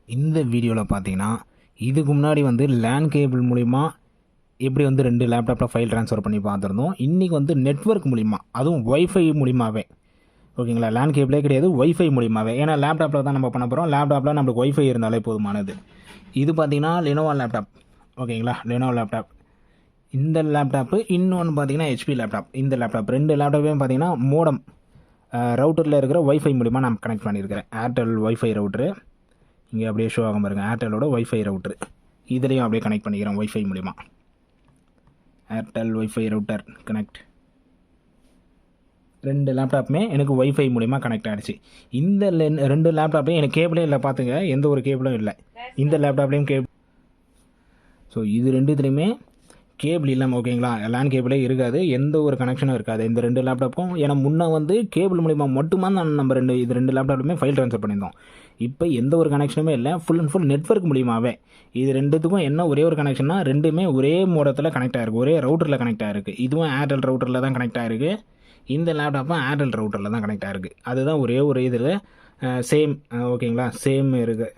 இந்த வீடியோவில் பார்த்தீங்கன்னா இதுக்கு முன்னாடி வந்து லேன் கேபிள் மூலிமா எப்படி வந்து 2 லேப்டாப்பில் ஃபைல் ட்ரான்ஸ்ஃபர் பண்ணி பார்த்துருந்தோம். இன்றைக்கி வந்து நெட்வொர்க் மூலிமா, அதுவும் ஒய்ஃபை மூலிமாவே, ஓகேங்களா. லேன் கேபிளே கிடையாது, ஒய்ஃபை மூலிமாவே. ஏன்னா லேப்டாப்பில் தான் நம்ம பண்ண போகிறோம். லேப்டாப்பில் நம்மளுக்கு ஒய்ஃபை இருந்தாலே போதுமானது. இது பார்த்தீங்கன்னா லெனோவா லேப்டாப், ஓகேங்களா. லெனோவா லேப்டாப், இந்த லேப்டாப்பு. இன்னொன்று பார்த்தீங்கன்னா ஹெச்பி லேப்டாப். இந்த லேப்டாப் 2 லேப்டாப்பையும் பார்த்தீங்கன்னா மோடம் ரவுட்டரில் இருக்கிற ஒய்ஃபை மூலிமா நான் கனெக்ட் பண்ணியிருக்கிறேன். ஏர்டெல் ஒய்ஃபை ரவுட்ரு இங்கே அப்படியே ஷோ ஆகும் பாருங்கள். ஏர்டெல்லோட ஒய்ஃபை ரவுட்ரு இதுலேயும் அப்படியே கனெக்ட் பண்ணிக்கிறேன் ஒய்ஃபை மூலிமா. Airtel wifi router connect. 2 லேப்டாப்புமே எனக்கு ஒய்ஃபை மூலிமா கனெக்ட் ஆகிடுச்சு. இந்த 2 லேப்டாப்லேயும் எனக்கு கேபிளே இல்லை, பார்த்துங்க. எந்த ஒரு கேபிளும் இல்லை இந்த லேப்டாப்லேயும். ஸோ இது ரெண்டுத்துலேயுமே கேபிள் இல்லாமல், ஓகேங்களா. லேன் கேபிளே இருக்காது, எந்த ஒரு கனெக்ஷனும் இருக்காது இந்த 2 லேப்டாப்பும். ஏன்னா முன்னே வந்து கேபிள் மூலிமா மட்டுமா தான் நம்ம 2 லேப்டாப்புமே ஃபைல் ட்ரான்ஸ்ஃபர் பண்ணியிருந்தோம். இப்போ எந்த ஒரு கனெக்ஷனுமே இல்லை, ஃபுல் அண்ட் ஃபுல் நெட்வொர்க் மூலியமாகவே. இது ரெண்டுத்துக்கும் என்ன ஒரே ஒரு கனெக்ஷன்னா, ரெண்டுமே ஒரே மோடத்தில் கனெக்ட் ஆகிருக்கு, ஒரே ரவுட்டரில் கனெக்ட் ஆகிருக்கு. இதுவும் ஏர்டெல் ரவுட்டரில் தான் கனெக்ட் ஆகிருக்கு, இந்த லேப்டாப்பும் ஏர்டெல் ரவுட்டரில் தான் கனெக்ட் ஆகிருக்கு. அதுதான் ஒரே ஒரு இதில் சேம், ஓகேங்களா. சேம் இருக்குது,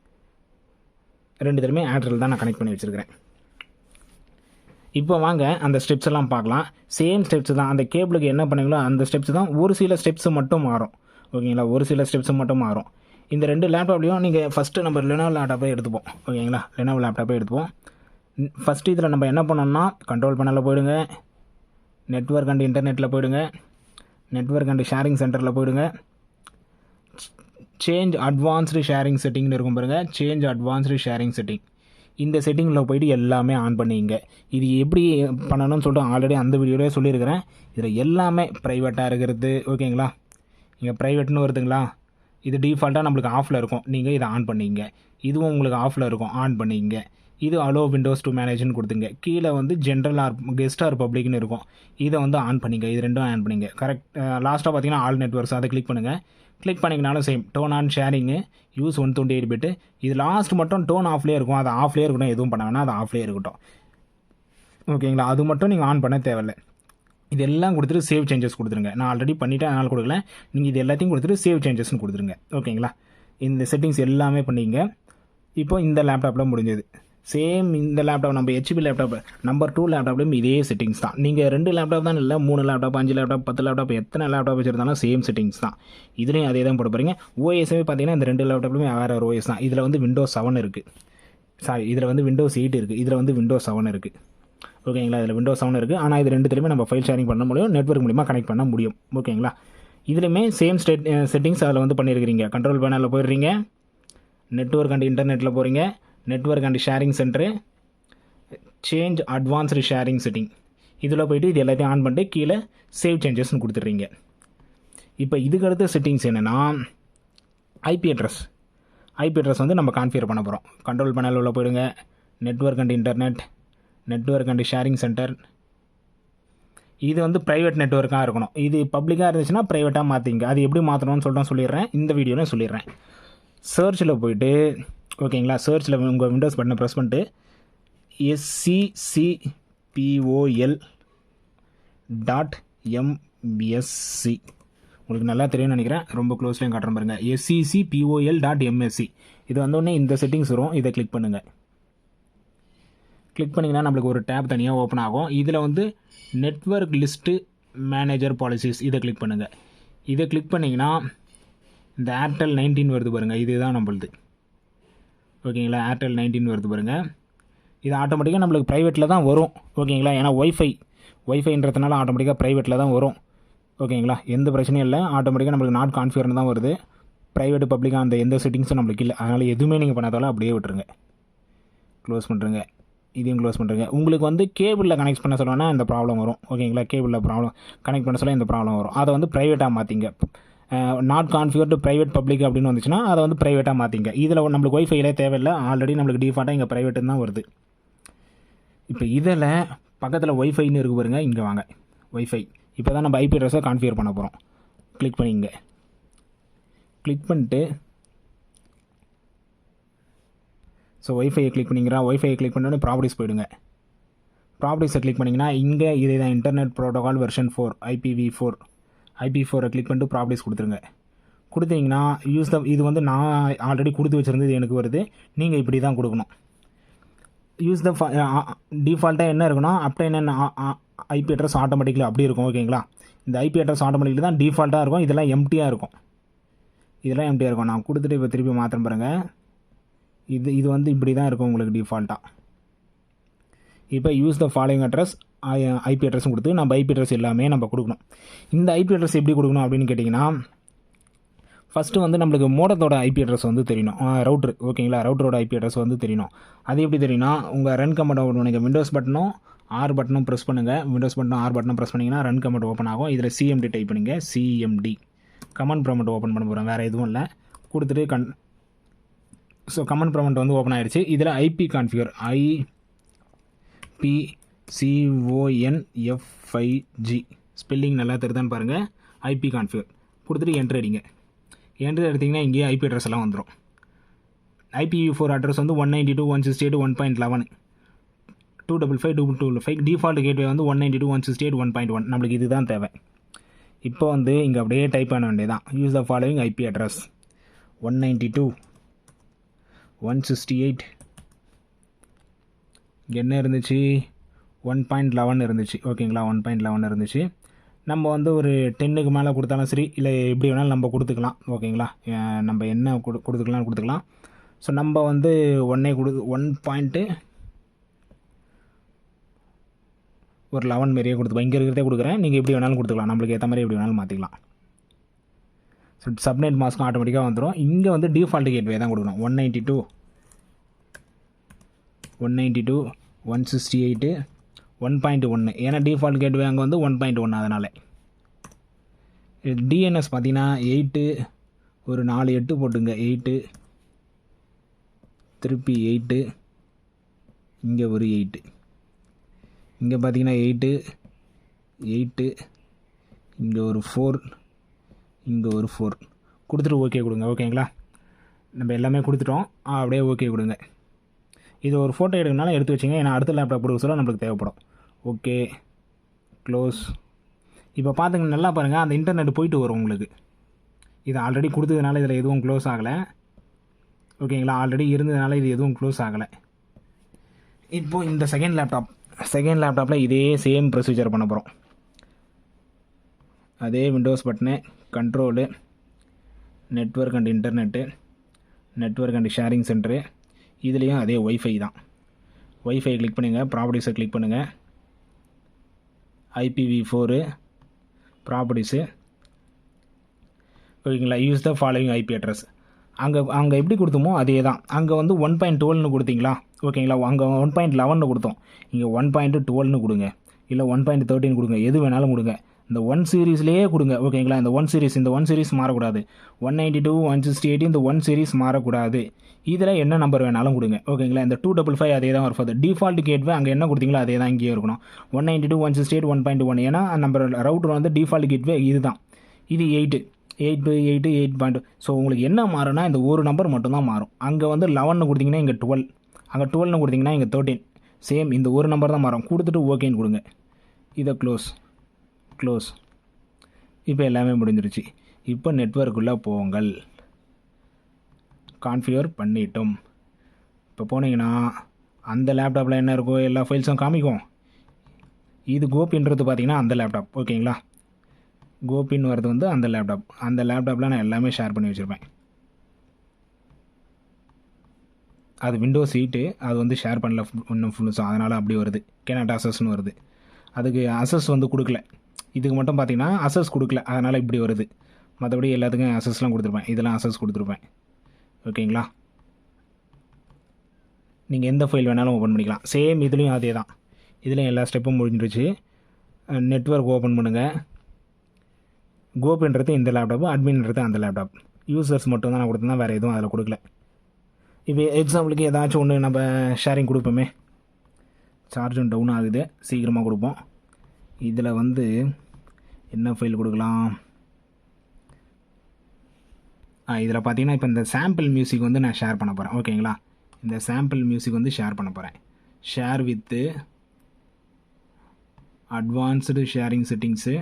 ரெண்டுத்துலையுமே ஏர்டெல் தான் நான் கனெக்ட் பண்ணி வச்சுருக்கிறேன். இப்போ வாங்க அந்த ஸ்டெப்ஸ் எல்லாம் பார்க்கலாம். சேம் ஸ்டெப்ஸ் தான், அந்த கேபிளுக்கு என்ன பண்ணீங்களோ அந்த ஸ்டெப்ஸ் தான். ஒரு சில ஸ்டெப்ஸ் மட்டும் மாறும், ஓகேங்களா. ஒரு சில ஸ்டெப்ஸ் மட்டும் மாறும். இந்த 2 லேப்டாப்லேயும் நீங்கள் ஃபஸ்ட்டு நம்ம லெனோவோ லேப்டாப்பை எடுத்துப்போம், ஓகேங்களா. லெனோவோ லேப்டாப்பை எடுத்துப்போம். ஃபஸ்ட்டு இதில் நம்ம என்ன பண்ணோம்னா, கண்ட்ரோல் பேனலில் போயிடுங்க, நெட்வொர்க் அண்ட் இன்டர்நெட்டில் போயிடுங்க, நெட்வொர்க் அண்ட் ஷேரிங் சென்டரில் போயிடுங்க. சேஞ்ச் அட்வான்ஸ்டு ஷேரிங் செட்டிங்னு இருக்கும் பாருங்கள். சேஞ்ச் அட்வான்ஸ்டு ஷேரிங் செட்டிங், இந்த செட்டிங்கில் போய்ட்டு எல்லாமே ஆன் பண்ணிங்க. இது எப்படி பண்ணணும்னு சொல்லிட்டு ஆல்ரெடி அந்த வீடியோவே சொல்லியிருக்கிறேன். இதில் எல்லாமே ப்ரைவேட்டாக இருக்கிறது, ஓகேங்களா. இங்கே ப்ரைவேட்னு வருதுங்களா, இது டிஃபால்ட்டாக நம்மளுக்கு ஆஃபில் இருக்கும், நீங்கள் இதை ஆன் பண்ணிங்க. இதுவும் உங்களுக்கு ஆஃபில் இருக்கும், ஆன் பண்ணிங்க. இது அலோ விண்டோஸ் டு மேனேஜ்னு கொடுத்துங்க. கீழே வந்து ஜென்ரல் ஆர் கெஸ்ட் ஆர் பப்ளிக்னு இருக்கும், இதை வந்து ஆன் பண்ணிங்க. இது ரெண்டும் ஆன் பண்ணிங்க. கரெக்ட். லாஸ்ட்டாக பார்த்தீங்கன்னா ஆல் நெட்வொர்க்ஸ், அதை கிளிக் பண்ணுங்கள். கிளிக் பண்ணிங்கனாலும் same, turn on sharing, use 128 bit. இது லாஸ்ட் மட்டும் டோன் ஆஃப்லேயே இருக்கும், அது ஆஃப்லேயே இருக்கட்டும். எதுவும் பண்ண வேணால் அது ஆஃப்லேயே இருக்கட்டும், ஓகேங்களா. அது மட்டும் நீங்கள் ஆன் பண்ண தேவையில்லை. இதெல்லாம் கொடுத்துட்டு சேவ் சேஞ்சஸ் கொடுத்துருங்க. நான் ஆல்ரெடி பண்ணிவிட்டேன், அதனால் கொடுக்கல. நீங்கள் இது எல்லாத்தையும் கொடுத்துட்டு சேவ் சேஞ்சஸ்னு கொடுத்துருங்க, ஓகேங்களா. இந்த செட்டிங்ஸ் எல்லாமே பண்ணிங்க. இப்போ இந்த லேப்டாப்பில் முடிஞ்சது. சேம் இந்த லேப்டாப், நம்ம ஹெச்பி லேப்டாப் நம்பர் 2 லேப்டாப்லேயும் இதே செட்டிங்ஸ் தான். நீங்கள் 2 லேப்டாப் தான் இல்லை, 3 லேப்டாப், 5 லேப்டாப், 10 லேப்டாப், எத்தனை லேப்டாப் வச்சுருந்தாலும் சேம் செட்டிங்ஸ் தான். இதுலேயும் அதே தான் போட போகிறீங்க. ஓஎஸ்ஸே பார்த்தீங்கன்னா இந்த 2 லேப்டாப்லையுமே வேறு ஒரு ஓஎஸ் தான். இதில் வந்து விண்டோஸ் 7 இருக்குது, சாரி, இதில் வந்து விண்டோஸ் 8 இருக்குது, இதில் வந்து விண்டோஸ் 7 இருக்குது, ஓகேங்களா. இதில் விண்டோஸ் 7 இருக்குது. ஆனால் இது ரெண்டுத்துலையுமே நம்ம ஃபைல் ஷேரிங் பண்ண முடியும், நெட்வொர்க் மூலிமா கனெக்ட் பண்ண முடியும், ஓகேங்களா. இதுலையுமே சேம் செட்டிங்ஸ் அதில் வந்து பண்ணியிருக்கிறீங்க. கண்ட்ரோல் பேனலில் போயிடுறீங்க, நெட்வொர்க் அண்ட் இன்டர்நெட்டில் போகிறீங்க, network and sharing centre, change advanced sharing setting, இதில் போய்ட்டு இது எல்லாத்தையும் ஆன் பண்ணிட்டு கீழே சேவ் சேஞ்சஸ்ன்னு கொடுத்துட்றீங்க. இப்போ இதுக்கு அடுத்த செட்டிங்ஸ் என்னென்னா, ஐபி அட்ரஸ் வந்து நம்ம கான்ஃபிகர் பண்ண போகிறோம். கண்ட்ரோல் பேனல் உள்ள போயிடுங்க, network and internet, network and sharing centre. இது வந்து ப்ரைவேட் நெட்வொர்க்காக இருக்கணும். இது பப்ளிக்காக இருந்துச்சுன்னா ப்ரைவேட்டாக மாற்றிங்க. அது எப்படி மாற்றணும்னு சொல்லிட்டு சொல்லிடுறேன், இந்த வீடியோவில் சொல்லிடுறேன். சர்ச்சில் போய்ட்டு, ஓகேங்களா, சர்ச்சில் உங்கள் விண்டோஸ் பட்டனை ப்ரெஸ் பண்ணிட்டு SCCPOL.MSC, உங்களுக்கு நல்லா தெரியும்னு நினைக்கிறேன், ரொம்ப க்ளோஸ்லேயும் காட்டுறேன் பாருங்கள். SCCPOL.MSC, இது வந்தோடனே இந்த செட்டிங்ஸ் வரும், இதை கிளிக் பண்ணுங்கள். கிளிக் பண்ணிங்கன்னா நம்மளுக்கு ஒரு டேப் தனியாக ஓப்பன் ஆகும். இதில் வந்து நெட்வொர்க் லிஸ்ட்டு மேனேஜர் பாலிசிஸ், இதை கிளிக் பண்ணுங்கள். இதை கிளிக் பண்ணிங்கன்னா இந்த ஏர்டெல் 19 வருது பாருங்கள், இதுதான் நம்மளுது, ஓகேங்களா. ஏர்டெல் 19 வருது பாருங்கள். இது ஆட்டோமேட்டிக்காக நம்மளுக்கு ப்ரைவேட்டில் தான் வரும், ஓகேங்களா. ஏன்னா ஒய்ஃபைன்றதுனால ஆட்டோமேட்டிக்காக ப்ரைவேட்டில் தான் வரும், ஓகேங்களா. எந்த பிரச்சனையும் இல்லை, ஆட்டோமேட்டிக்காக நம்மளுக்கு நாட் கான்ஃபிகர்னு தான் வருது. ப்ரைவேட்டு பப்ளிக்காக அந்த எந்த செட்டிங்ஸும் நம்மளுக்கு இல்லை. அதனால் எதுவுமே நீங்கள் பண்ணாதாலும் அப்படியே விட்டுருங்க. க்ளோஸ் பண்ணுறங்க, இதையும் க்ளோஸ் பண்ணுறங்க. உங்களுக்கு வந்து கேபிளில் கனெக்ட் பண்ண சொல்லணும்னா இந்த ப்ராப்ளம் வரும், ஓகேங்களா. கேபிளில் கனெக்ட் பண்ண சொல்ல இந்த ப்ராப்ளம் வரும். அதை வந்து ப்ரைவேட்டாக மாற்றிங்க. நாட் கான்ஃபிகர்டு ப்ரைவேட் பப்ளிக் அப்படின்னு வந்துச்சுன்னா அதை வந்து ப்ரைவேட்டாக மாற்றிங்க. இதில் நம்மளுக்கு ஒய்ஃபைலே தேவையில்லை, ஆல்ரெடி நம்மளுக்கு டிஃபால்ட்டாக இங்கே ப்ரைவேட்டுன்னு தான் வருது. இப்போ இதில் பக்கத்தில் ஒய்ஃபைன்னு இருக்கு பாருங்க, இங்கே வாங்க. ஒய்ஃபை, இப்போ தான் நம்ம ஐபி அட்ரஸை கான்ஃபிகர் பண்ண போகிறோம். கிளிக் பண்ணிங்க. கிளிக் பண்ணிட்டு ஒய்ஃபையை கிளிக் பண்ணிங்கன்னா, ஒய்ஃபையை கிளிக் பண்ணோன்னே ப்ராப்பர்ட்டிஸ் போயிடுங்க. ப்ராப்பர்ட்டிஸை கிளிக் பண்ணிங்கன்னா இங்கே இதே தான், internet protocol version 4 IPv4 click பண்ணிட்டு ப்ராப்பர்ட்டிஸ் கொடுத்துருங்க. கொடுத்தீங்கன்னா இது வந்து நான் ஆல்ரெடி கொடுத்து வச்சுருந்தது எனக்கு வருது. நீங்கள் இப்படி தான் கொடுக்கணும். யூஸ் த டிஃபால்ட்டாக என்ன இருக்குன்னா அப்டைன் ஐபி அட்ரஸ் ஆட்டோமேட்டிக்கலி அப்படி இருக்கும். ஓகேங்களா, இந்த ஐபி அட்ரஸ் ஆட்டோமேட்டிக்கலி தான் டிஃபால்ட்டாக இருக்கும். இதெல்லாம் எம்டியாக இருக்கும். நான் கொடுத்துட்டு இப்போ திருப்பி மாத்திரம் பாருங்கள். இது வந்து இப்படி தான் இருக்கும் உங்களுக்கு டிஃபால்ட்டாக. இப்போ use the following address IP அட்ரஸும் கொடுத்து நம்ம ஐபி அட்ரஸ் எல்லாமே நம்ம கொடுக்கணும். இந்த ஐபி அட்ரஸ் எப்படி கொடுக்கணும் அப்படின்னு கேட்டிங்கன்னா, ஃபஸ்ட்டு வந்து நம்மளுக்கு மோடத்தோட ஐபி அட்ரஸ் வந்து தெரியணும். ரவுட்ரு, ஓகேங்களா, ரவுட்டரோட ஐபி அட்ரஸ் வந்து தெரியணும். அது எப்படி தெரியும்னா, உங்கள் ரன் கமெண்ட் ஓப்பன் பண்ணுங்க. விண்டோஸ் பட்டனும் ஆர் பட்டனும் ப்ரெஸ் பண்ணுங்கள். விண்டோஸ் பட்டனும் ஆர் பட்டனும் ப்ரெஸ் பண்ணிங்கன்னா ரன் கமெண்ட் ஓப்பன் ஆகும். இதில் சிஎம்டி டைப் பண்ணுங்கள். சிஎம்டி கமெண்ட் ப்ராம்ப்ட் ஓப்பன் பண்ண போகிறேன், வேறு எதுவும் இல்லை. கொடுத்துட்டு கமெண்ட் ப்ராம்ப்ட் வந்து ஓப்பன் ஆகிடுச்சு. இதில் ஐபி கான்ஃபிகர் IPCONFIG ஸ்பெல்லிங் நல்லா தெரியுதான்னு பாருங்கள். ஐபி கான்ஃபிகர் கொடுத்துட்டு என்ட்ரு அடிங்க. என்ட்ரு எடுத்திங்கன்னா இங்கேயே ஐபி அட்ரஸ் எல்லாம் வந்துடும். IPv4 அட்ரஸ் வந்து 192.168.11 255.255. டிஃபால்ட் கேட்வே வந்து 192.168.1.1. நம்மளுக்கு இதுதான் தேவை. இப்போ வந்து இங்கே அப்படியே டைப் பண்ண வேண்டியதான். Use the following IP address 192.168 என்ன இருந்துச்சு, 1.11 இருந்துச்சு. ஓகேங்களா, 1.11 இருந்துச்சு. நம்ம வந்து ஒரு 10க்கு மேலே கொடுத்தாலும் சரி, இல்லை எப்படி வேணாலும் நம்ம கொடுத்துக்கலாம். ஓகேங்களா, நம்ம என்ன கொடுத்துக்கலாம். ஸோ நம்ம வந்து 1.11 மாரியே கொடுத்துக்கலாம். இங்கே இருக்கிறதே கொடுக்குறேன், நீங்கள் எப்படி வேணாலும் கொடுத்துக்கலாம். நம்மளுக்கு ஏற்ற மாதிரி எப்படி வேணாலும் மாற்றிக்கலாம். ஸோ சப்நெட் மாஸ்க்கும் ஆட்டோமேட்டிக்காக வந்துடும். இங்கே வந்து டிஃபால்ட் கேட்வே தான் கொடுக்கணும். 192.168.1.1. ஏன்னா டிஃபால்ட் கேட்வே அங்கே வந்து 1.1. அதனால் டிஎன்எஸ் பார்த்தீங்கன்னா 8 ஒரு 4 8 போட்டுங்க. 8 திருப்பி 8 இங்கே ஒரு 8 இங்கே பார்த்தீங்கன்னா 8 இங்கே ஒரு 4 இங்கே ஒரு 4 கொடுத்துட்டு ஓகே கொடுங்க. ஓகேங்களா, நம்ம எல்லாமே கொடுத்துட்டோம். அப்படியே ஓகே கொடுங்க. இது ஒரு ஃபோட்டோ எடுக்கனால எடுத்து வச்சுங்க, ஏன்னா அடுத்த லேப்டாப் கொடுக்க சொல்ல நம்மளுக்கு தேவைப்படும். Okay close. இப்போ பார்த்துங்க, நல்லா பாருங்கள், அந்த இன்டர்நெட் போயிட்டு வரும் உங்களுக்கு. இது ஆல்ரெடி கொடுத்ததுனால இதில் எதுவும் க்ளோஸ் ஆகலை. ஓகேங்களா, ஆல்ரெடி இருந்ததுனால இது எதுவும் க்ளோஸ் ஆகலை. இப்போது இந்த செகண்ட் லேப்டாப்பில் இதே சேம் ப்ரொசீஜர் பண்ண போகிறோம். அதே Windows button, control, network and internet, network and sharing centre. இதுலேயும் அதே ஒய்ஃபை தான். ஒய்ஃபை கிளிக் பண்ணுங்கள், ப்ராப்பர்ட்டிஸை கிளிக் பண்ணுங்கள். IPv4 properties. ஓகேங்களா, use the following IP address. அங்கே எப்படி கொடுத்தோமோ அதே தான். அங்கே வந்து 1.12ன்னு கொடுத்தீங்களா, ஓகேங்களா, அங்கே 1.11ன்னு கொடுத்தோம். இங்கே 1.12ன்னு கொடுங்க, இல்லை 1.13 கொடுங்க, எது வேணாலும் கொடுங்க. இந்த 1 சீரீஸ்லேயே கொடுங்க. ஓகேங்களா, இந்த 1 சீரீஸ் மாறக்கூடாது. 192.168 இந்த 1 சீரீஸ் மாறக்கூடாது. இதில் என்ன நம்பர் வேணாலும் கொடுங்க. ஓகேங்களா, இந்த 255 அதே தான் வருது. டிஃபால்ட் கேட்வே அங்கே என்ன கொடுத்தீங்களோ அதே தான் இங்கேயே இருக்கணும். 192.168.1.1. ஏன்னா நம்ம ரவுட்டர் வந்து டிஃபால்ட் கேட்வே இது தான். இது 8. ஸோ உங்களுக்கு என்ன மாறும்னா இந்த ஒரு நம்பர் மட்டும்தான் மாறும். அங்கே வந்து 11ன்னு கொடுத்தீங்கன்னா இங்கே 12, அங்கே 12ன்னு கொடுத்தீங்கன்னா இங்கே 13. சேம் இந்த ஒரு நம்பர் தான் மாறும். கொடுத்துட்டு ஓகேன்னு கொடுங்க. இதை க்ளோஸ். இப்போ எல்லாமே முடிஞ்சிருச்சு. இப்போ நெட்வொர்க்குள்ளே போங்கள். கான்ஃபிகர் பண்ணிட்டோம். இப்போ போனீங்கன்னா அந்த லேப்டாப்பில் என்ன இருக்கோ எல்லா ஃபைல்ஸும் காமிக்கும். இது கோபின்றது பார்த்தீங்கன்னா அந்த லேப்டாப். ஓகேங்களா, கோபின் வரது வந்து அந்த லேப்டாப்பில் நான் எல்லாமே ஷேர் பண்ணி வச்சுருப்பேன். அது விண்டோஸ் 8, அது வந்து ஷேர் பண்ணல இன்னும் ஃபுல்ஸாக, அதனால் அப்படி வருது. கேனாட் அசஸ்ன்னு வருது. அதுக்கு அசஸ் வந்து கொடுக்கல. இதுக்கு மட்டும் பார்த்தீங்கன்னா அசஸ் கொடுக்கல, அதனால் இப்படி வருது. மற்றபடி எல்லாத்துக்கும் அசஸ்லாம் கொடுத்துருப்பேன். இதெல்லாம் அசஸ் கொடுத்துருப்பேன். ஓகேங்களா, நீங்கள் எந்த ஃபைல் வேணாலும் ஓப்பன் பண்ணிக்கலாம். சேம் இதுலேயும் அதே தான். இதுலேயும் எல்லா ஸ்டெப்பும் முடிஞ்சிருச்சு. நெட்வொர்க் ஓப்பன் பண்ணுங்கள். கோபின்றது இந்த லேப்டாப்பு, அட்மின்றது அந்த லேப்டாப். யூசர்ஸ் மட்டும் தான் நான் கொடுத்தேன், வேறு எதுவும் அதில் கொடுக்கல. இப்போ எக்ஸாம்பிளுக்கு ஏதாச்சும் ஒன்று நம்ம ஷேரிங் கொடுப்போமே. சார்ஜும் டவுன் ஆகுது, சீக்கிரமாக கொடுப்போம். இதில் வந்து என்ன ஃபைல் கொடுக்கலாம். இதில் பார்த்தீங்கன்னா இப்போ இந்த சாம்பிள் மியூசிக் வந்து நான் ஷேர் பண்ண போகிறேன். ஓகேங்களா, இந்த சாம்பிள் மியூசிக் வந்து ஷேர் பண்ண போகிறேன். Share with advanced sharing settings,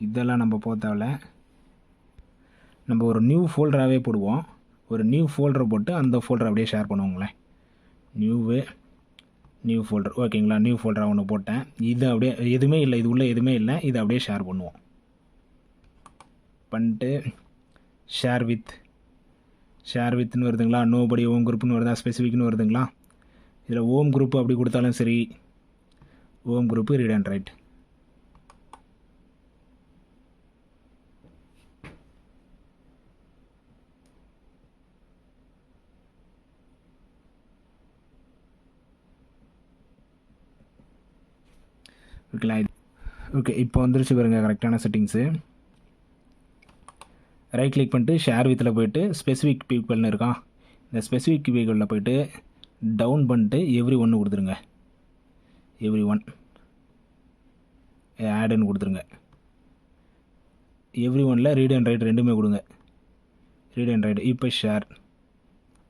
இதெல்லாம் நம்ம போக தேவையில்ல. நம்ம ஒரு நியூ ஃபோல்டராகவே போடுவோம். ஒரு நியூ ஃபோல்டரை போட்டு அந்த ஃபோல்டரை அப்படியே ஷேர் பண்ணுவோங்களேன். நியூ ஃபோல்டர் ஓகேங்களா. நியூ ஃபோல்டராக ஒன்று போட்டேன். இது அப்படியே எதுவுமே இல்லை, இது உள்ளே எதுவுமே இல்லை, இதை அப்படியே ஷேர் பண்ணுவோம். பண்ணிட்டு ஷேர் வித்னு வருதுங்களா. நோபடி ஓம் குரூப்னு வருதா, ஸ்பெசிஃபிக்னு வருதுங்களா. இதில் ஓம் குரூப் அப்படி கொடுத்தாலும் சரி, ஓம் குரூப்பு ரீட் அண்ட் ரைட். ஓகேங்களா. ஓகே, இப்போ வந்துருச்சு பாருங்க கரெக்டான செட்டிங்ஸு. ரைட் கிளிக் பண்ணிட்டு ஷேர் வித்தில் போய்ட்டு ஸ்பெசிஃபிக் பீப்புள்னு இருக்கான். இந்த ஸ்பெசிஃபிக் பீப்புளில் போய்ட்டு டவுன் பண்ணிட்டு எவ்ரி ஒன்று கொடுத்துருங்க. எவ்ரி ஒன் ஆடுன்னு கொடுத்துருங்க. எவ்ரி ஒனில் ரீட் அண்ட் ரைட் ரெண்டுமே கொடுங்க. Read and right. இப்போ ஷேர்.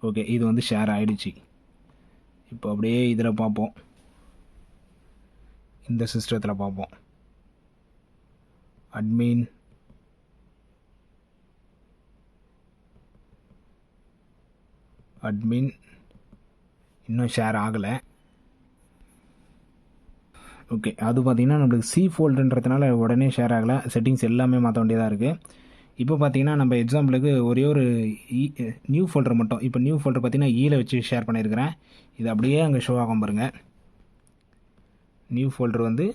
ஓகே, இது வந்து ஷேர் ஆகிடுச்சு. இப்போ அப்படியே இதில் பார்ப்போம், இந்த சிஸ்டத்தில் பார்ப்போம். அட்மின் இன்னும் ஷேர் ஆகலை. ஓகே, அது பார்த்திங்கன்னா நம்மளுக்கு சி ஃபோல்டுன்றதுனால உடனே ஷேர் ஆகலை. செட்டிங்ஸ் எல்லாமே மாற்ற வேண்டியதாக இருக்குது. இப்போ பார்த்திங்கன்னா நம்ம எக்ஸாம்பிளுக்கு ஒரே ஒரு நியூ ஃபோல்டர் மட்டும், இப்போ நியூ ஃபோல்டர் பார்த்திங்கன்னா ஈல வச்சு ஷேர் பண்ணியிருக்கிறேன். இது அப்படியே அங்கே ஷோ ஆகும் பாருங்கள். நியூ ஃபோல்டர் வந்து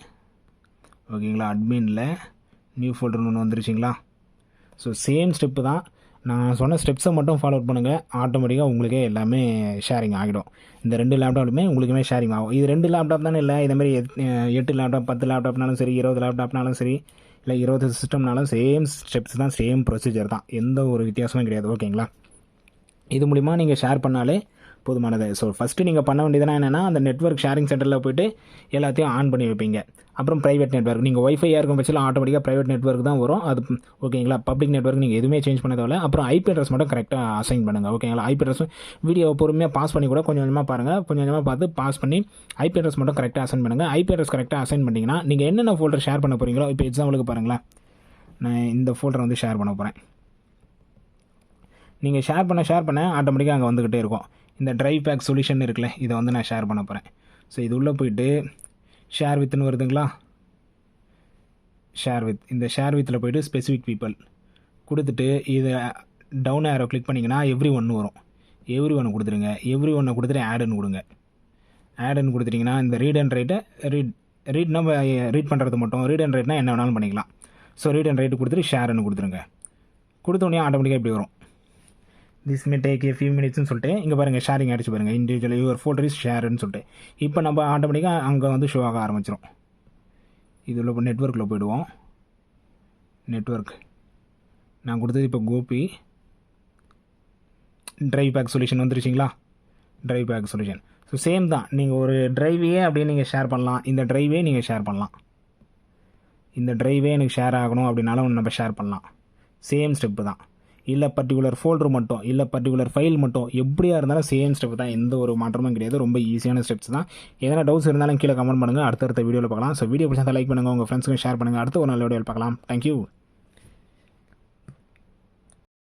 ஓகேங்களா, அட்மினில் நியூ ஃபோல்டர்னு ஒன்று வந்துருச்சிங்களா. ஸோ சேம் ஸ்டெப்பு தான். நான் சொன்ன ஸ்டெப்ஸை மட்டும் ஃபாலோ பண்ணுங்கள், ஆட்டோமேட்டிக்காக உங்களுக்கே எல்லாமே ஷேரிங் ஆகிடும். இந்த 2 லேப்டாப்லுமே உங்களுக்குமே ஷேரிங் ஆகும். இது 2 லேப்டாப் தானே இல்லை, இதேமாதிரி 8 லேப்டாப் 10 லேப்டாப்னாலும் சரி, 20 லேப்டாப்னாலும் சரி, இல்லை 20 சிஸ்டம்னாலும் சேம் ஸ்டெப்ஸ் தான், சேம் ப்ரொசீஜர் தான், எந்த ஒரு வித்தியாசமும் கிடையாது. ஓகேங்களா. இது மூலிமா நீங்கள் ஷேர் பண்ணாலே போதுமானது. ஸோ ஃபஸ்ட்டு நீங்கள் பண்ண வேண்டியதுனா என்னென்னா, அந்த நெட்வொர்க் ஷேரிங் சென்டரில் போய்ட்டு எல்லாத்தையும் ஆன் பண்ணி வைப்பீங்க. அப்புறம் ப்ரைவேட் நெட்வொர்க், நீங்கள் ஒய்ஃபையாக இருக்கும் பட்சத்தில் ஆட்டோமேட்டிக்காக ப்ரைவேட் நெட்வொர்க் தான் வரும். அது ஓகேங்களா. பப்ளிக் நெட்வொர்க் நீங்கள் எதுவுமே சேஞ்ச் பண்ண தேவையில்ல. அப்புறம் ஐபி அட்ரஸ் மட்டும் கரெக்டாக அசைன் பண்ணுங்கள். ஓகேங்களா. ஐபி அட்ரஸ் வீடியோ பொறுமையாக பாஸ் பண்ணி கூட கொஞ்சம் கொஞ்சமாக பாருங்கள், கொஞ்சம் கொஞ்சமாக பார்த்து பாஸ் பண்ணி ஐபி அட்ரஸ் மட்டும் கரெக்டாக அசைன் பண்ணுங்கள். ஐபி அட்ரஸ் கரெக்டாக அசைன் பண்ணிங்கன்னா நீங்கள் என்னென்ன ஃபோல்டர் ஷேர் பண்ண போகிறீங்களோ, இப்போ எக்ஸாம்பிளுக்கு பாருங்களேன், நான் இந்த ஃபோல்டர் வந்து ஷேர் பண்ண போகிறேன். நீங்கள் ஷேர் பண்ண ஆட்டோமேட்டிக்காக அங்கே வந்துக்கிட்டே இருக்கும். இந்த ட்ரைவ் பேக் சொல்யூஷன் இருக்குல்ல, இதை வந்து நான் ஷேர் பண்ண போகிறேன். ஸோ இது உள்ளே போய்ட்டு ஷேர் வித்னு வருதுங்களா. இந்த ஷேர் வித்தில் போய்ட்டு ஸ்பெசிஃபிக் பீப்புள் கொடுத்துட்டு இதை டவுன் ஏரோ கிளிக் பண்ணிங்கன்னா எவ்ரி ஒன்று வரும். எவ்ரி ஒன்று கொடுத்துருங்க. எவ்ரி ஒன்று கொடுத்துட்டு ஆடுன்னு கொடுங்க. ஆடுன்னு கொடுத்துட்டிங்கன்னா இந்த ரீட் அண்ட் ரைட்டை ரீட் நம்ம ரீட் பண்ணுறது மட்டும். ரீட் அண்ட் ரைட்னா என்ன வேணாலும் பண்ணிக்கலாம். ஸோ ரீட் அண்ட் ரைட்டு கொடுத்துட்டு ஷேர்னு கொடுத்துருங்க. கொடுத்தோடனே ஆட்டோமேட்டிக்காக இப்படி வரும். This may take a few minutesனு சொல்லிட்டு இங்கே பாருங்கள் ஷேரிங் அடிச்சு பாருங்கள். இண்டிவிஜுவல் யுவர் ஃபோல்டர் இஸ் ஷேர்னு சொல்லிட்டு இப்போ நம்ம ஆட்டோமேட்டிக்காக அங்கே வந்து ஷோ ஆக ஆரம்பிச்சிடும். இதில் இப்போ நெட்வொர்க்கில் போய்டுவோம். நெட்வொர்க் நான் கொடுத்தது இப்போ கோபி. ட்ரைவ் பேக் சொல்யூஷன் வந்துருச்சிங்களா. Drive back solution. So same தான். நீங்கள் ஒரு ட்ரைவையே அப்படியே நீங்கள் ஷேர் பண்ணலாம். இந்த ட்ரைவே நீங்கள் ஷேர் பண்ணலாம். இந்த ட்ரைவே எனக்கு ஷேர் ஆகணும் அப்படின்னாலும் நம்ம ஷேர் பண்ணலாம். சேம் ஸ்டெப்பு தான். இல்லை பர்டிகுலர் ஃபோல்டர் மட்டும், இல்லை பர்டிகுலர் ஃபைல் மட்டும், எப்படியா இருந்தாலும் சேம் ஸ்டெப் தான், எந்த ஒரு மாற்றமும் கிடையாது. ரொம்ப ஈஸியான ஸ்டெப்ஸ் தான். எதனா டவுட்ஸ் இருந்தாலும் கீழே கமெண்ட் பண்ணுங்கள். அடுத்த வீடியோவில் பார்க்கலாம். ஸோ வீடியோ பிடிச்சா லைக் பண்ணுங்கள், உங்கள் ஃப்ரெண்ட்ஸுக்கும் ஷேர் பண்ணுங்கள். அடுத்த ஒரு நல்ல வீடியோவில் பார்க்கலாம். தேங்க்யூ.